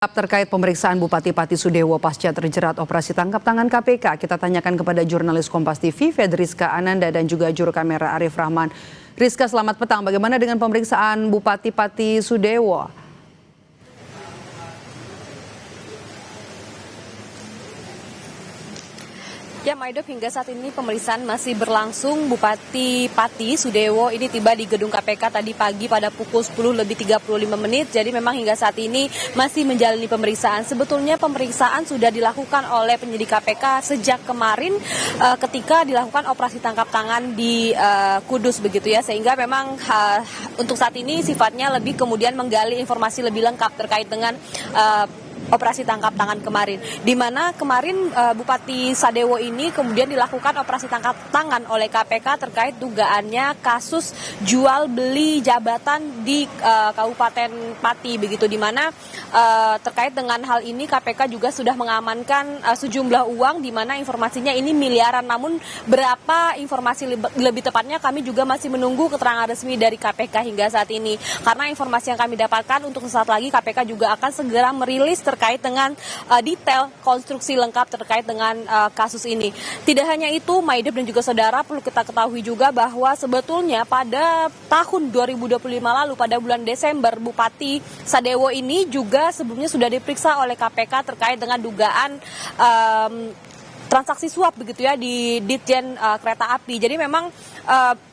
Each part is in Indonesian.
Terkait pemeriksaan Bupati Pati Sudewo pasca terjerat operasi tangkap tangan KPK, kita tanyakan kepada jurnalis Kompas TV, Fedriska Ananda dan juga juru kamera Arif Rahman. Rizka, selamat petang. Bagaimana dengan pemeriksaan Bupati Pati Sudewo? Ya, Maidop, hingga saat ini pemeriksaan masih berlangsung. Bupati Pati Sudewo ini tiba di gedung KPK tadi pagi pada pukul 10:35. Jadi memang hingga saat ini masih menjalani pemeriksaan. Sebetulnya pemeriksaan sudah dilakukan oleh penyidik KPK sejak kemarin ketika dilakukan operasi tangkap tangan di Kudus begitu ya. Sehingga memang untuk saat ini sifatnya lebih kemudian menggali informasi lebih lengkap terkait dengan operasi tangkap tangan kemarin, di mana kemarin Bupati Sudewo ini kemudian dilakukan operasi tangkap tangan oleh KPK terkait dugaannya kasus jual beli jabatan di Kabupaten Pati begitu, di mana terkait dengan hal ini KPK juga sudah mengamankan sejumlah uang, di mana informasinya ini miliaran. Namun berapa informasi lebih tepatnya kami juga masih menunggu keterangan resmi dari KPK hingga saat ini, karena informasi yang kami dapatkan untuk sesaat lagi KPK juga akan segera merilis terkait dengan detail konstruksi lengkap terkait dengan kasus ini. Tidak hanya itu, Maidop dan juga saudara, perlu kita ketahui juga bahwa sebetulnya pada tahun 2025 lalu pada bulan Desember, Bupati Sudewo ini juga sebelumnya sudah diperiksa oleh KPK terkait dengan dugaan transaksi suap begitu ya di Ditjen Kereta Api. Jadi memang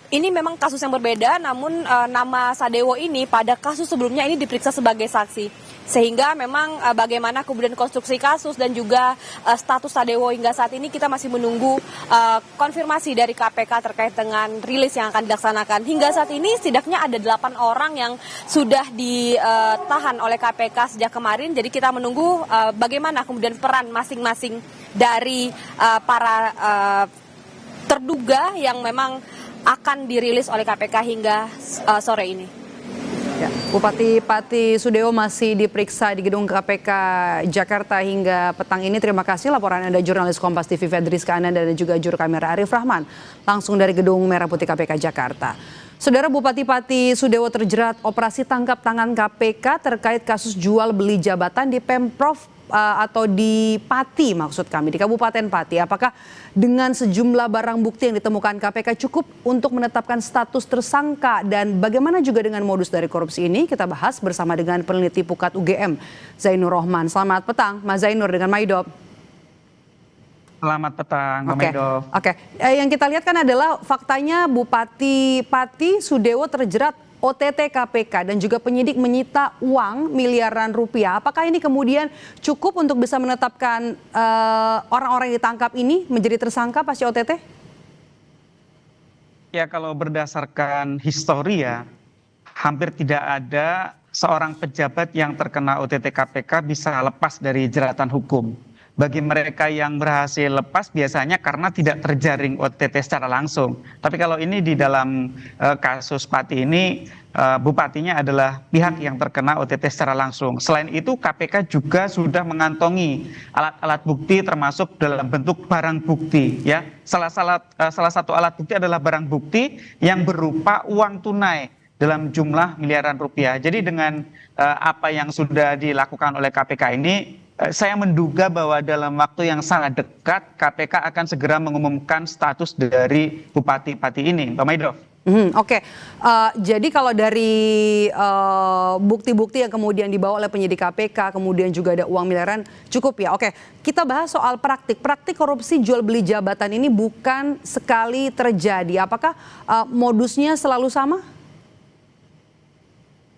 ini memang kasus yang berbeda, namun nama Sudewo ini pada kasus sebelumnya ini diperiksa sebagai saksi. Sehingga memang bagaimana kemudian konstruksi kasus dan juga status Sudewo hingga saat ini kita masih menunggu konfirmasi dari KPK terkait dengan rilis yang akan dilaksanakan. Hingga saat ini setidaknya ada 8 orang yang sudah ditahan oleh KPK sejak kemarin. Jadi kita menunggu bagaimana kemudian peran masing-masing dari para terduga yang memang akan dirilis oleh KPK hingga sore ini. Ya, Bupati Pati Sudewo masih diperiksa di gedung KPK Jakarta hingga petang ini. Terima kasih laporan Anda jurnalis Kompas TV Fedriska Ananda dan juga juru kamera Arif Rahman langsung dari gedung Merah Putih KPK Jakarta. Saudara, Bupati Pati Sudewo terjerat operasi tangkap tangan KPK terkait kasus jual beli jabatan di Pemprov atau di Pati, maksud kami di Kabupaten Pati. Apakah dengan sejumlah barang bukti yang ditemukan KPK cukup untuk menetapkan status tersangka, dan bagaimana juga dengan modus dari korupsi ini? Kita bahas bersama dengan peneliti Pukat UGM Zainur Rohman. Selamat petang Mas Zainur dengan Maidop. Selamat petang, Mbak Maidop. Oke. Yang kita lihat kan adalah faktanya Bupati Pati Sudewo terjerat OTT KPK dan juga penyidik menyita uang miliaran rupiah. Apakah ini kemudian cukup untuk bisa menetapkan orang-orang yang ditangkap ini menjadi tersangka pasca OTT? Ya, kalau berdasarkan histori ya, hampir tidak ada seorang pejabat yang terkena OTT KPK bisa lepas dari jeratan hukum. Bagi mereka yang berhasil lepas biasanya karena tidak terjaring OTT secara langsung. Tapi kalau ini di dalam kasus Pati ini, bupatinya adalah pihak yang terkena OTT secara langsung. Selain itu KPK juga sudah mengantongi alat-alat bukti termasuk dalam bentuk barang bukti. Ya, salah satu alat bukti adalah barang bukti yang berupa uang tunai dalam jumlah miliaran rupiah. Jadi dengan apa yang sudah dilakukan oleh KPK ini, saya menduga bahwa dalam waktu yang sangat dekat KPK akan segera mengumumkan status dari Bupati Pati ini, Mbak Maidop. Oke. Jadi kalau dari bukti-bukti yang kemudian dibawa oleh penyidik KPK, kemudian juga ada uang miliaran, cukup ya. Oke, kita bahas soal praktik. Praktik korupsi jual beli jabatan ini bukan sekali terjadi. Apakah modusnya selalu sama?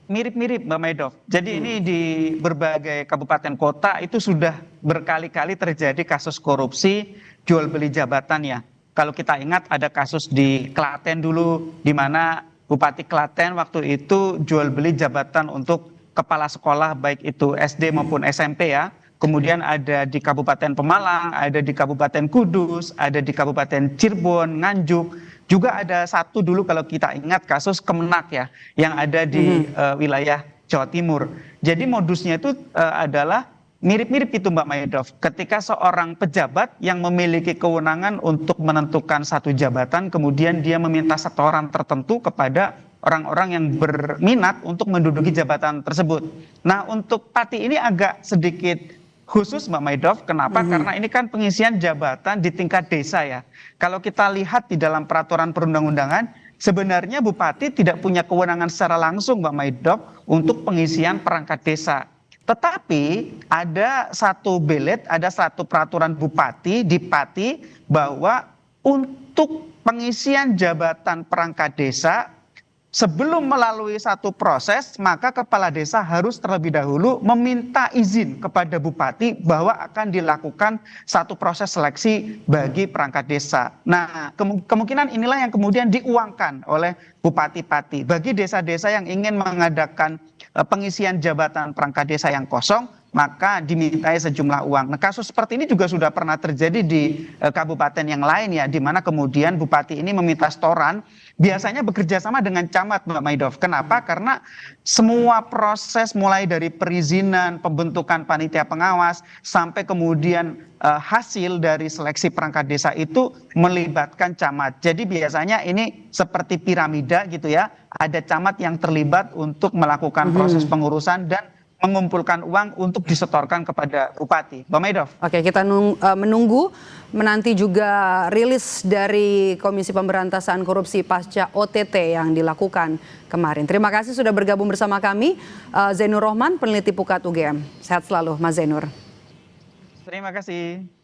Mirip-mirip, Mbak Maidop. Jadi ini di berbagai kabupaten kota itu sudah berkali-kali terjadi kasus korupsi jual beli jabatan ya. Kalau kita ingat ada kasus di Klaten dulu, di mana Bupati Klaten waktu itu jual beli jabatan untuk kepala sekolah baik itu SD maupun SMP ya. Kemudian ada di Kabupaten Pemalang, ada di Kabupaten Kudus, ada di Kabupaten Cirebon, Nganjuk. Juga ada satu dulu kalau kita ingat kasus Kemenak ya, yang ada di wilayah Jawa Timur. Jadi modusnya itu adalah mirip-mirip itu Mbak Maidop. Ketika seorang pejabat yang memiliki kewenangan untuk menentukan satu jabatan, kemudian dia meminta setoran tertentu kepada orang-orang yang berminat untuk menduduki jabatan tersebut. Nah, untuk Pati ini agak sedikit khusus Mbak Maidov. Kenapa? Karena ini kan pengisian jabatan di tingkat desa ya. Kalau kita lihat di dalam peraturan perundang-undangan, sebenarnya bupati tidak punya kewenangan secara langsung Mbak Maidov untuk pengisian perangkat desa. Tetapi ada satu belet, ada satu peraturan bupati di Pati bahwa untuk pengisian jabatan perangkat desa, sebelum melalui satu proses, maka kepala desa harus terlebih dahulu meminta izin kepada bupati bahwa akan dilakukan satu proses seleksi bagi perangkat desa. Nah, kemungkinan inilah yang kemudian diuangkan oleh Bupati Pati. Bagi desa-desa yang ingin mengadakan pengisian jabatan perangkat desa yang kosong, maka dimintai sejumlah uang. Nah, kasus seperti ini juga sudah pernah terjadi di kabupaten yang lain ya, di mana kemudian bupati ini meminta setoran, biasanya bekerja sama dengan camat Mbak Maidov. Kenapa? Karena semua proses mulai dari perizinan, pembentukan panitia pengawas, sampai kemudian hasil dari seleksi perangkat desa itu melibatkan camat. Jadi biasanya ini seperti piramida gitu ya, ada camat yang terlibat untuk melakukan proses pengurusan dan mengumpulkan uang untuk disetorkan kepada bupati. Mbak Maidov. Oke, kita menunggu menanti juga rilis dari Komisi Pemberantasan Korupsi pasca OTT yang dilakukan kemarin. Terima kasih sudah bergabung bersama kami, Zainur Rohman, peneliti Pukat UGM. Sehat selalu, Mas Zainur. Terima kasih.